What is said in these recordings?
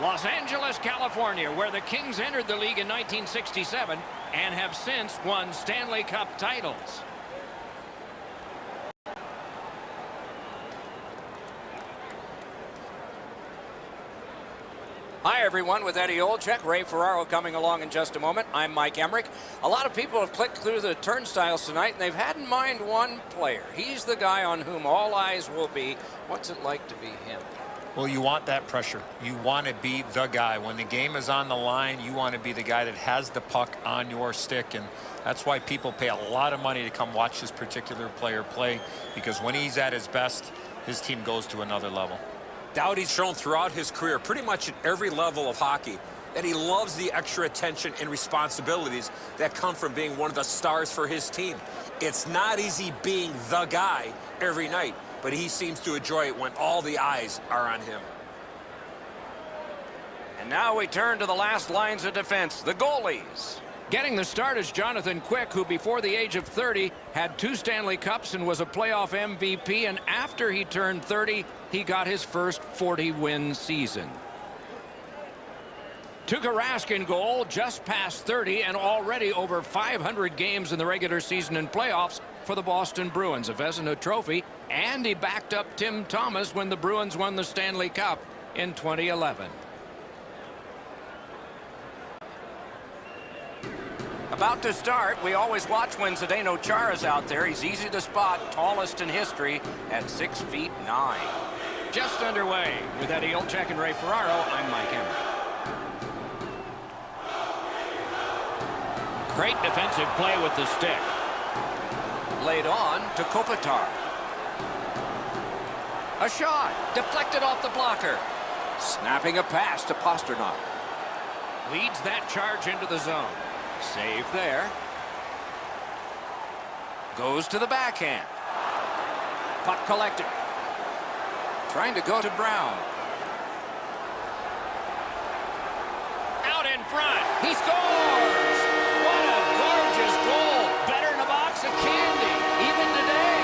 Los Angeles, California, where the Kings entered the league in 1967 and have since won Stanley Cup titles. Hi, everyone, with Eddie Olczyk, Ray Ferraro coming along in just a moment. I'm Mike Emmerich. A lot of people have clicked through the turnstiles tonight, and they've had in mind one player. He's the guy on whom all eyes will be. What's it like to be him? Well, you want that pressure. You want to be the guy. When the game is on the line, you want to be the guy that has the puck on your stick, and that's why people pay a lot of money to come watch this particular player play, because when he's at his best, his team goes to another level. Doughty's shown throughout his career, pretty much at every level of hockey, that he loves the extra attention and responsibilities that come from being one of the stars for his team. It's not easy being the guy every night, but he seems to enjoy it when all the eyes are on him. And now we turn to the last lines of defense, the goalies. Getting the start is Jonathan Quick, who before the age of 30 had 2 Stanley Cups and was a playoff MVP, and after he turned 30, he got his first 40-win season. Tuukka Rask in goal, just past 30 and already over 500 games in the regular season and playoffs for the Boston Bruins, a Vezina trophy, and he backed up Tim Thomas when the Bruins won the Stanley Cup in 2011. About to start, we always watch when Zdeno Chara's out there. He's easy to spot, tallest in history at 6'9". Just underway with Eddie Olczyk and Ray Ferraro. I'm Mike Emmerich. Great defensive play with the stick. Laid on to Kopitar. A shot deflected off the blocker. Snapping a pass to Pasternak. Leads that charge into the zone. Save there. Goes to the backhand. Puck collected. Trying to go to Brown. Out in front. He scores! What a gorgeous goal. Better than a box of candy, even today.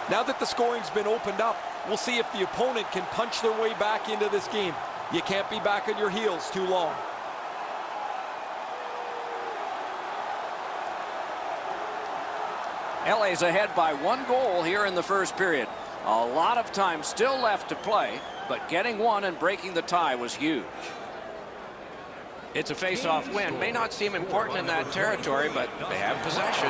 Now that the scoring's been opened up, we'll see if the opponent can punch their way back into this game. You can't be back on your heels too long. LA's ahead by 1 goal here in the first period. A lot of time still left to play, but getting one and breaking the tie was huge. It's a face-off win. May not seem important in that territory, but they have possession.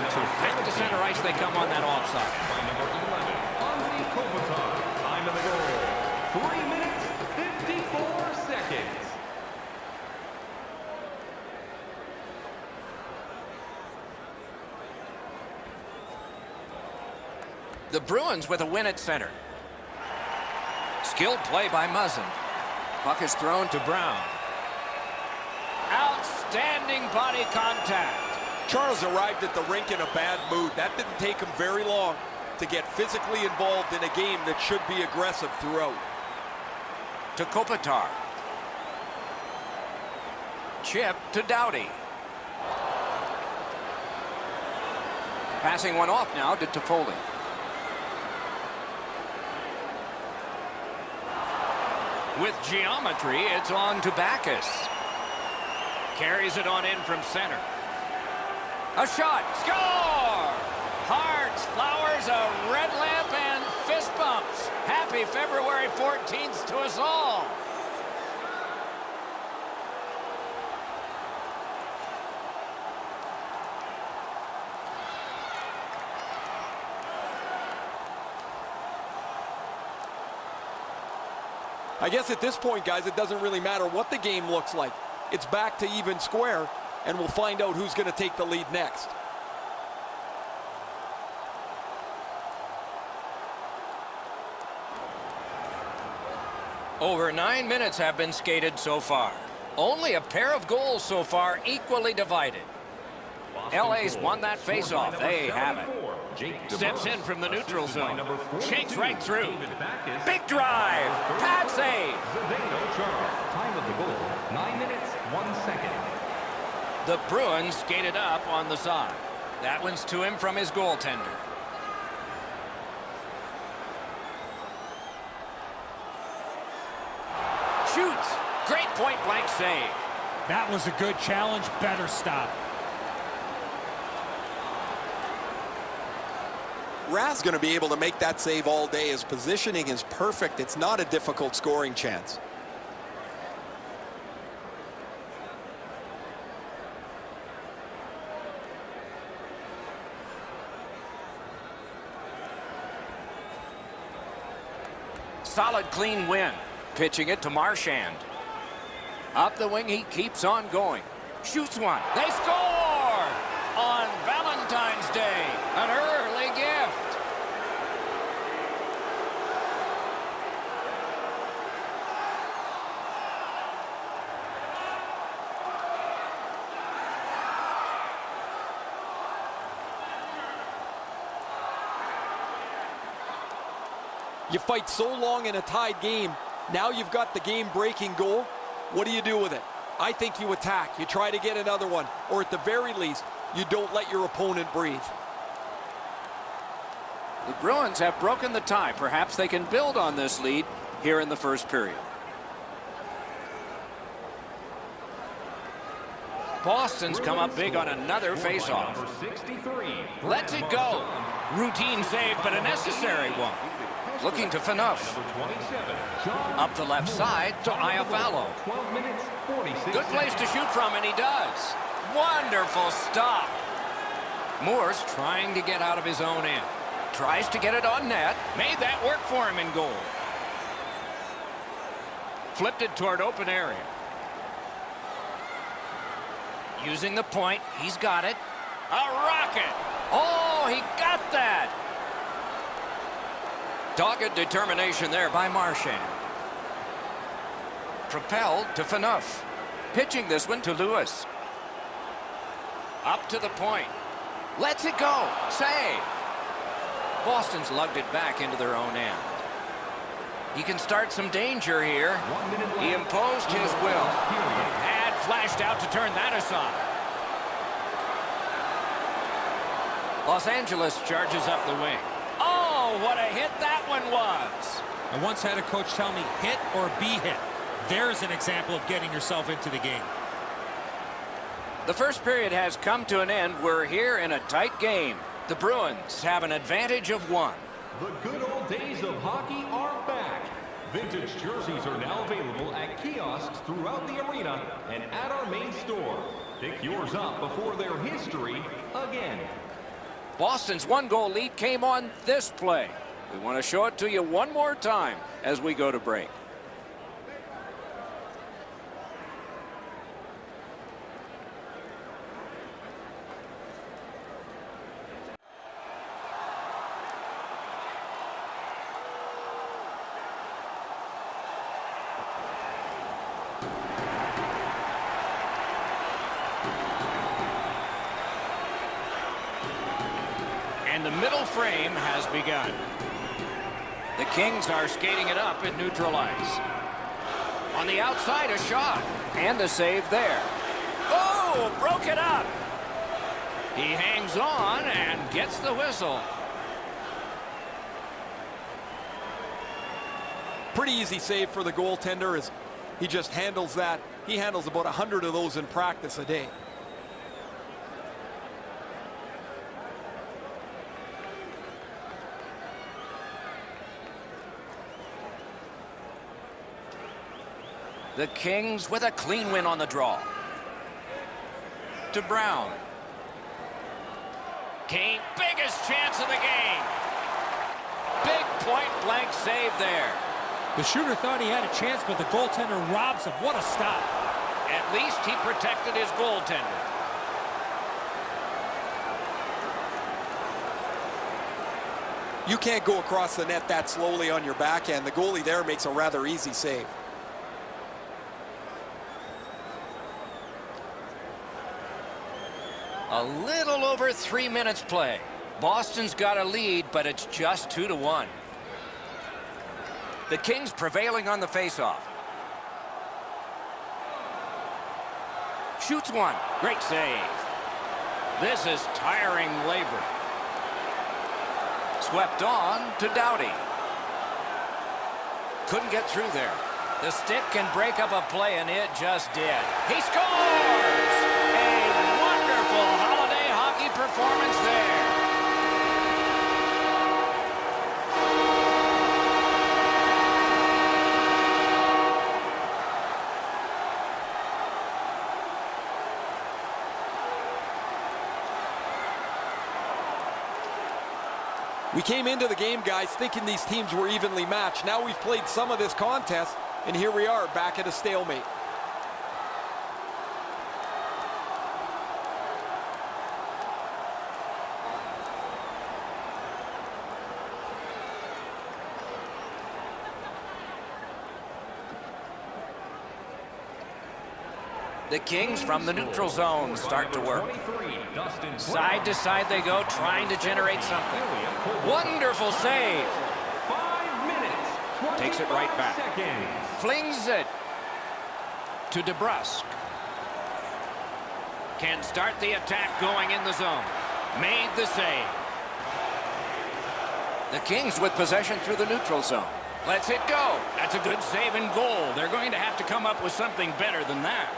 So back to center ice they come on that offside. By number 11, Antti Kopitar. Time of the goal, 3 minutes, 54 seconds. The Bruins with a win at center. Skilled play by Muzzin. Puck is thrown to Brown. Outstanding body contact. Charles arrived at the rink in a bad mood. That didn't take him very long to get physically involved in a game that should be aggressive throughout. To Kopitar. Chip to Doughty. Passing one off now to Toffoli. With geometry, it's on to Backus. Carries it on in from center. A shot. Score! Hearts, flowers, a red lamp, and fist bumps. Happy February 14th to us all. I guess at this point, guys, it doesn't really matter what the game looks like. It's back to even square, and we'll find out who's going to take the lead next. Over 9 minutes have been skated so far. Only a pair of goals so far, equally divided. LA's won that faceoff. They have it. Steps in from the neutral zone. Shakes right through. Big drive. Pad save. second. The Bruins skated up on the side. That one's to him from his goaltender. Shoots. Great point-blank save. That was a good challenge. Better stop. Rath's going to be able to make that save all day. His positioning is perfect. It's not a difficult scoring chance. Solid, clean win. Pitching it to Marchand. Up the wing, he keeps on going. Shoots one. They score! On Valentine's Day, an early gift. You fight so long in a tied game. Now you've got the game-breaking goal. What do you do with it? I think you attack. You try to get another one. Or at the very least, you don't let your opponent breathe. The Bruins have broken the tie. Perhaps they can build on this lead here in the first period. Boston's come up big on another faceoff. Number 63. Lets it go. Routine save, but a necessary one. Looking to Phaneuf. Number 27. John Up the left side to Iafallo. 12 minutes, 46 Good place to shoot from, and he does. Wonderful stop. Moore's trying to get out of his own end. Tries to get it on net. Made that work for him in goal. Flipped it toward open area. Using the point. He's got it. A rocket. Oh, he got that. Dogged determination there by Marchand. Propelled to Phaneuf. Pitching this one to Lewis. Up to the point. Lets it go. Save. Boston's lugged it back into their own end. He can start some danger here. 1 minute left. He imposed his will. Period. Had flashed out to turn that aside. Los Angeles charges up the wing. Oh, what a hit that one was. I once had a coach tell me, hit or be hit. There's an example of getting yourself into the game. The first period has come to an end. We're here in a tight game. The Bruins have an advantage of 1. The good old days of hockey are back. Vintage jerseys are now available at kiosks throughout the arena and at our main store. Pick yours up before their history again. Boston's 1-goal lead came on this play. We want to show it to you one more time as we go to break. And the middle frame has begun. The Kings are skating it up at neutral ice. On the outside, a shot. And a save there. Oh, broke it up. He hangs on and gets the whistle. Pretty easy save for the goaltender as he just handles that. He handles about 100 of those in practice a day. The Kings with a clean win on the draw. To Brown. Kane, biggest chance of the game. Big point-blank save there. The shooter thought he had a chance, but the goaltender robs him. What a stop. At least he protected his goaltender. You can't go across the net that slowly on your backhand. The goalie there makes a rather easy save. A little over 3 minutes play. Boston's got a lead, but it's just 2-1. The Kings prevailing on the faceoff. shoots one. Great save. This is tiring labor. Swept on to Doughty. Couldn't get through there. The stick can break up a play, and it just did. He scores! A wonderful holiday hockey performance there. We came into the game, guys, thinking these teams were evenly matched. Now we've played some of this contest, and here we are back at a stalemate. The Kings from the neutral zone start to work. Side to side they go, trying to generate something. Wonderful save. 5 minutes. Takes it right back. Seconds. Flings it to DeBrusque. Can start the attack going in the zone. Made the save. The Kings with possession through the neutral zone. Lets it go. That's a good save and goal. They're going to have to come up with something better than that.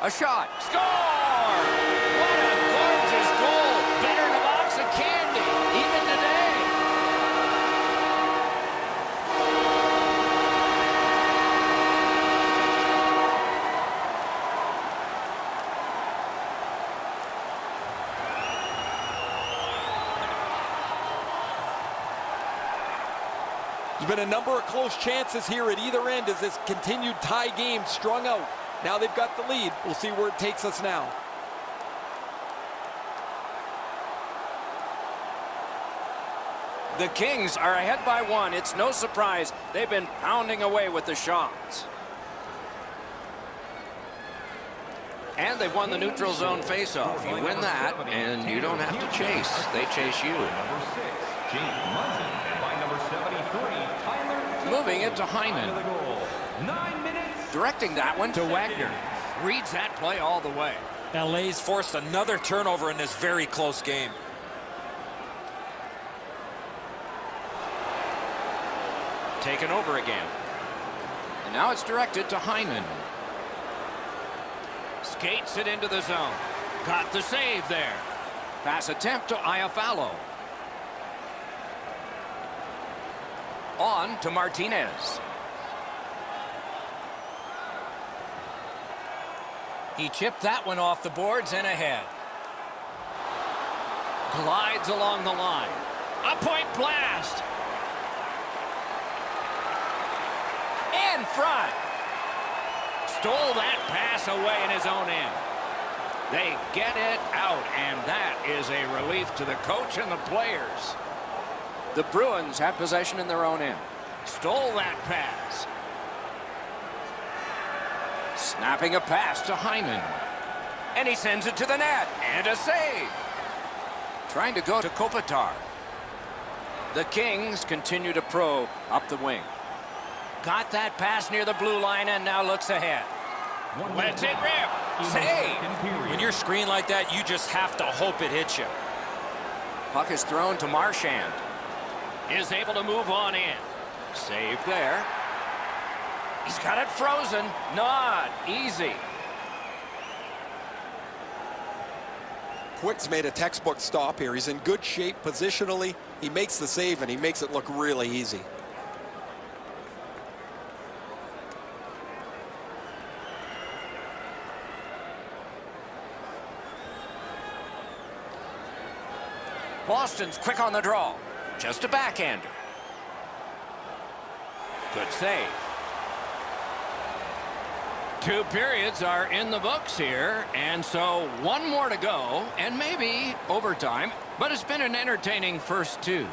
A shot. Score! What a gorgeous goal. Better than a box of candy, even today. There's been a number of close chances here at either end as this continued tie game strung out. Now they've got the lead. We'll see where it takes us now. The Kings are ahead by 1. It's no surprise they've been pounding away with the shots. And they've won the neutral zone faceoff. You win that, and you don't have to chase. They chase you. Number 6, Jake Muzzin. And by number 73, Tyler. Moving it to Hyman. The goal. 9 minutes. Directing that one to Wagner. Reads that play all the way. LA's forced another turnover in this very close game. Taken over again. And now it's directed to Hyman. Skates it into the zone. Got the save there. Pass attempt to Iafallo. On to Martinez. He chipped that one off the boards and ahead. Glides along the line. A point blast. In front. Stole that pass away in his own end. They get it out, and that is a relief to the coach and the players. The Bruins have possession in their own end. Stole that pass. Snapping a pass to Hyman. And he sends it to the net. And a save. Trying to go to Kopitar. The Kings continue to probe up the wing. Got that pass near the blue line and now looks ahead. Lets it rip. Save. When you're screened like that, you just have to hope it hits you. Puck is thrown to Marchand. Is able to move on in. Save there. He's got it frozen. Not easy. Quick's made a textbook stop here. He's in good shape positionally. He makes the save, and he makes it look really easy. Boston's quick on the draw. Just a backhander. Good save. 2 periods are in the books here, and so 1 more to go, and maybe overtime, but it's been an entertaining first 2.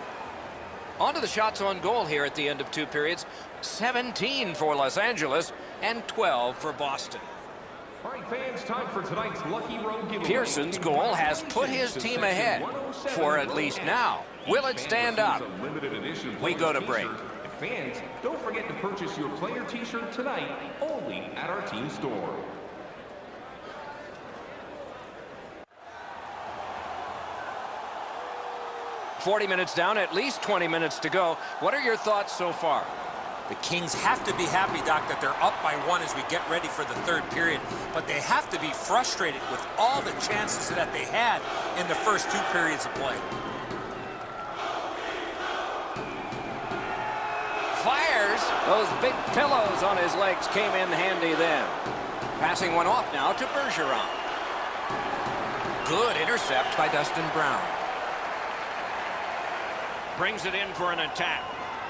On to the shots on goal here at the end of 2 periods. 17 for Los Angeles and 12 for Boston. All right, fans, time for tonight's Lucky Road giveaway. Pearson's goal has put his team ahead, for at least now. Will it stand up? We go to break. Fans, don't forget to purchase your player t-shirt tonight only at our team store. .40 down, at least 20 minutes to go. What are your thoughts so far? The Kings have to be happy, Doc, that they're up by 1 as we get ready for the third period. But they have to be frustrated with all the chances that they had in the first 2 periods of play. Fires. Those big pillows on his legs came in handy then. Passing one off now to Bergeron. Good intercept by Dustin Brown. Brings it in for an attack.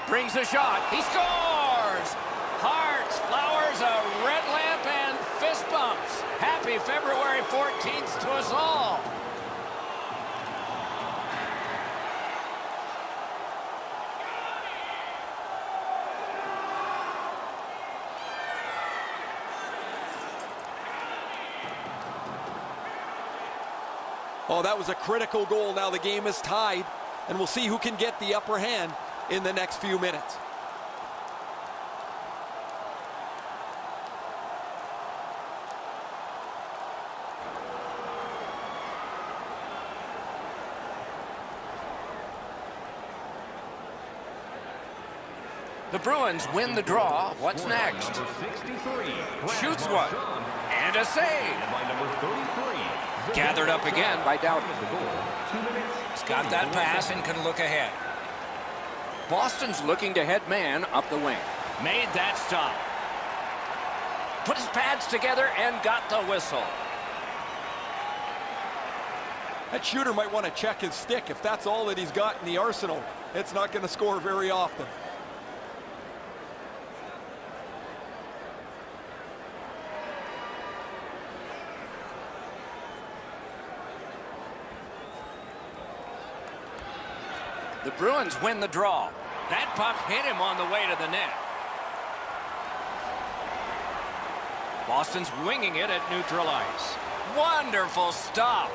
Brings a shot. He scores! Hearts, flowers, a red lamp, and fist bumps. Happy February 14th to us all. Oh, that was a critical goal. Now the game is tied, and we'll see who can get the upper hand in the next few minutes. The Bruins win the draw. What's next? Shoots one. And a save. Gathered up again by Doughty. He's got that pass and can look ahead. Boston's looking to head man up the wing. Made that stop. Put his pads together and got the whistle. That shooter might want to check his stick. If that's all that he's got in the arsenal, it's not going to score very often. The Bruins win the draw. That puck hit him on the way to the net. Boston's winging it at neutral ice. Wonderful stop.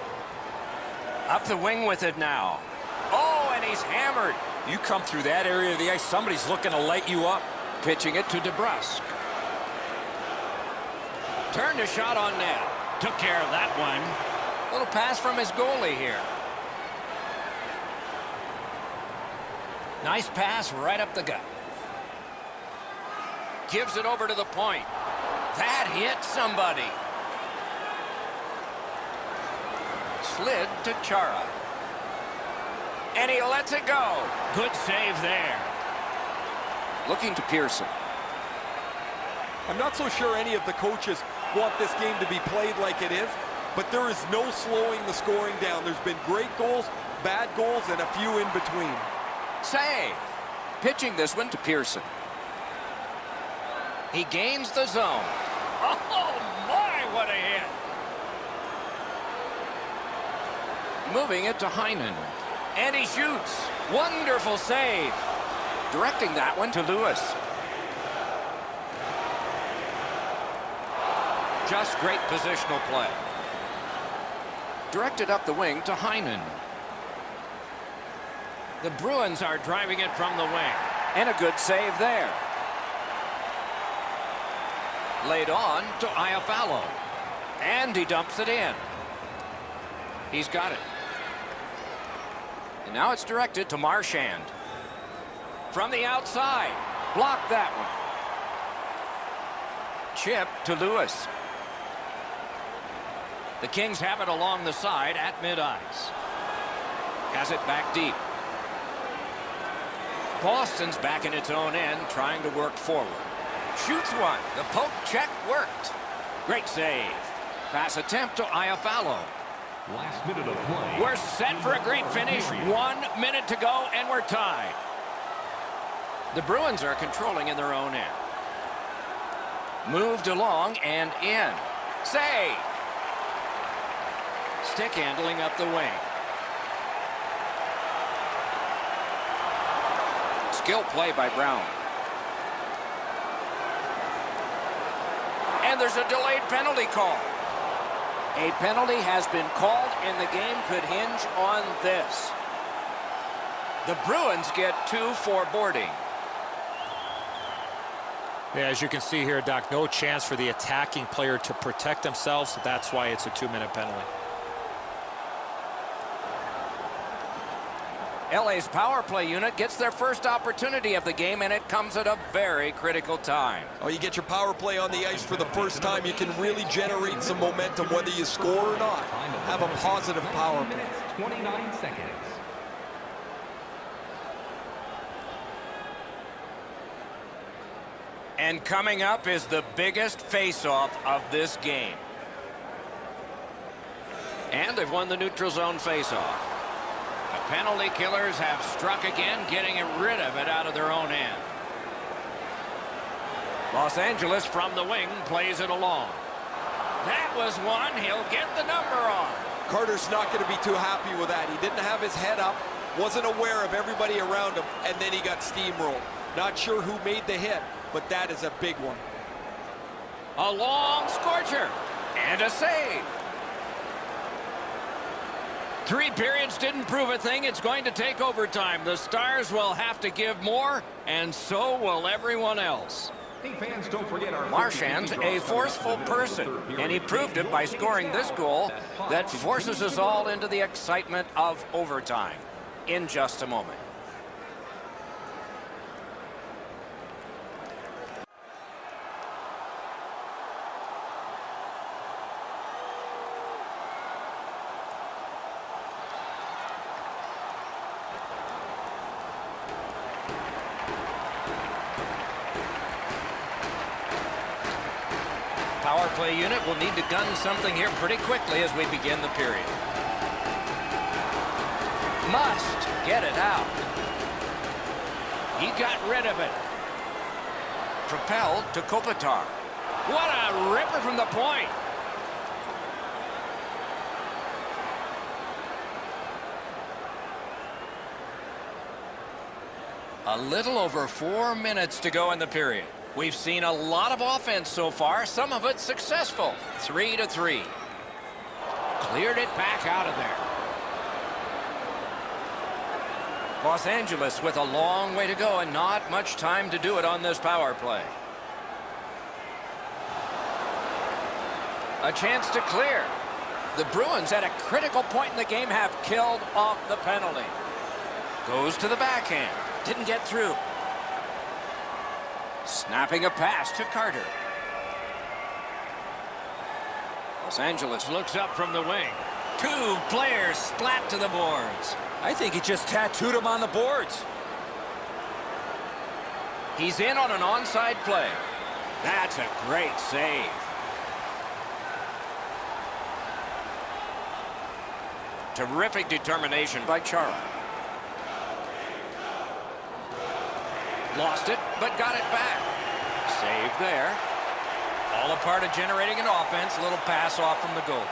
Up the wing with it now. Oh, and he's hammered. You come through that area of the ice, somebody's looking to light you up. Pitching it to DeBrusk. Turned a shot on net. Took care of that one. Little pass from his goalie here. Nice pass right up the gut. Gives it over to the point. That hit somebody. Slid to Chara. And he lets it go. Good save there. Looking to Pearson. I'm not so sure any of the coaches want this game to be played like it is, but there is no slowing the scoring down. There's been great goals, bad goals, and a few in between. Save. Pitching this one to Pearson. He gains the zone. Oh, my, what a hit. Moving it to Heinen. And he shoots. Wonderful save. Directing that one to Lewis. Just great positional play. Directed up the wing to Heinen. The Bruins are driving it from the wing. And a good save there. Laid on to Iafallo. And he dumps it in. He's got it. And now it's directed to Marchand. From the outside. Blocked that one. Chip to Lewis. The Kings have it along the side at mid-ice. Has it back deep. Boston's back in its own end, trying to work forward. Shoots one. The poke check worked. Great save. Pass attempt to Iafallo. Last minute of play. We're set for a great finish. 1 minute to go, and we're tied. The Bruins are controlling in their own end. Moved along and in. Save. Stick handling up the wing. Skill play by Brown. And there's a delayed penalty call. A penalty has been called, and the game could hinge on this. The Bruins get 2 for boarding. Yeah, as you can see here, Doc, no chance for the attacking player to protect themselves. That's why it's a 2-minute penalty. LA's power play unit gets their first opportunity of the game, and it comes at a very critical time. Oh, you get your power play on the ice for the first time, you can really generate some momentum, whether you score or not. Have a positive power play. 29 seconds. And coming up is the biggest face-off of this game. And they've won the neutral zone face-off. The penalty killers have struck again, getting rid of it out of their own end. Los Angeles from the wing plays it along. That was one. He'll get the number on. Carter's not going to be too happy with that. He didn't have his head up, wasn't aware of everybody around him, and then he got steamrolled. Not sure who made the hit, but that is a big one. A long scorcher and a save. 3 periods didn't prove a thing. It's going to take overtime. The Stars will have to give more, and so will everyone else. Hey fans, don't forget our Marchand's a forceful person, and he proved it by scoring this goal that forces us all into the excitement of overtime in just a moment. Power play unit will need to gun something here pretty quickly as we begin the period. Must get it out. He got rid of it. Propelled to Kopitar. What a ripper from the point. A little over 4 minutes to go in the period. We've seen a lot of offense so far, some of it successful. 3-3. Cleared it back out of there. Los Angeles with a long way to go and not much time to do it on this power play. A chance to clear. The Bruins at a critical point in the game have killed off the penalty. Goes to the backhand. Didn't get through. Snapping a pass to Carter. Los Angeles looks up from the wing. 2 players splat to the boards. I think he just tattooed him on the boards. He's in on an onside play. That's a great save. Terrific determination by Chara. Lost it, but got it back. Save there. All a part of generating an offense. Little pass off from the goal.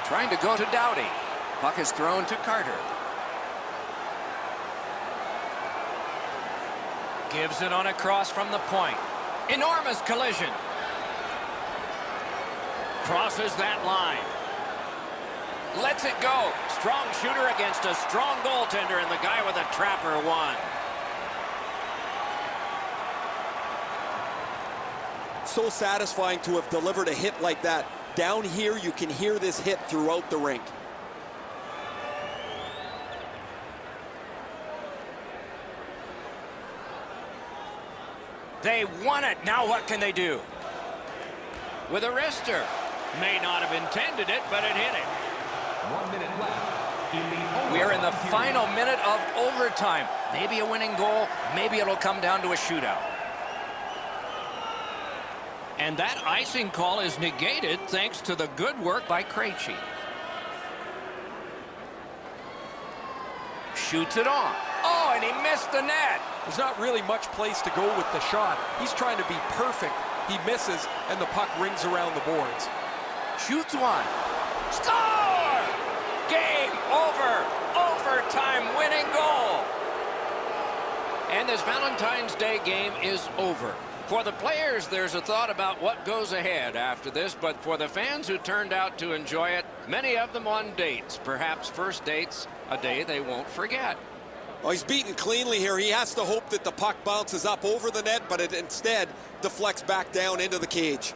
Trying to go to Doughty. Puck is thrown to Carter. Gives it on a cross from the point. Enormous collision. Crosses that line. Lets it go. Strong shooter against a strong goaltender, and the guy with a trapper won. So satisfying to have delivered a hit like that. Down here, you can hear this hit throughout the rink. They won it. Now what can they do? With a wrister. May not have intended it, but it hit him. 1 minute left. We're in the final minute of overtime. Maybe a winning goal. Maybe it'll come down to a shootout. And that icing call is negated thanks to the good work by Krejci. Shoots it on. Oh, and he missed the net. There's not really much place to go with the shot. He's trying to be perfect. He misses, and the puck rings around the boards. Shoots one. Score! Game over. Overtime winning goal. And this Valentine's Day game is over. For the players, there's a thought about what goes ahead after this, but for the fans who turned out to enjoy it, many of them on dates, perhaps first dates, a day they won't forget. Oh, he's beaten cleanly here. He has to hope that the puck bounces up over the net, but it instead deflects back down into the cage.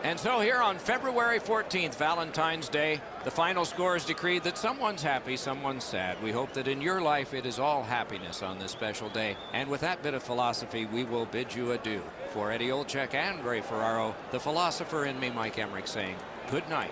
And so here on February 14th, Valentine's Day, the final score is decreed that someone's happy, someone's sad. We hope that in your life it is all happiness on this special day. And with that bit of philosophy, we will bid you adieu. For Eddie Olczyk and Ray Ferraro, the philosopher in me, Mike Emmerich, saying good night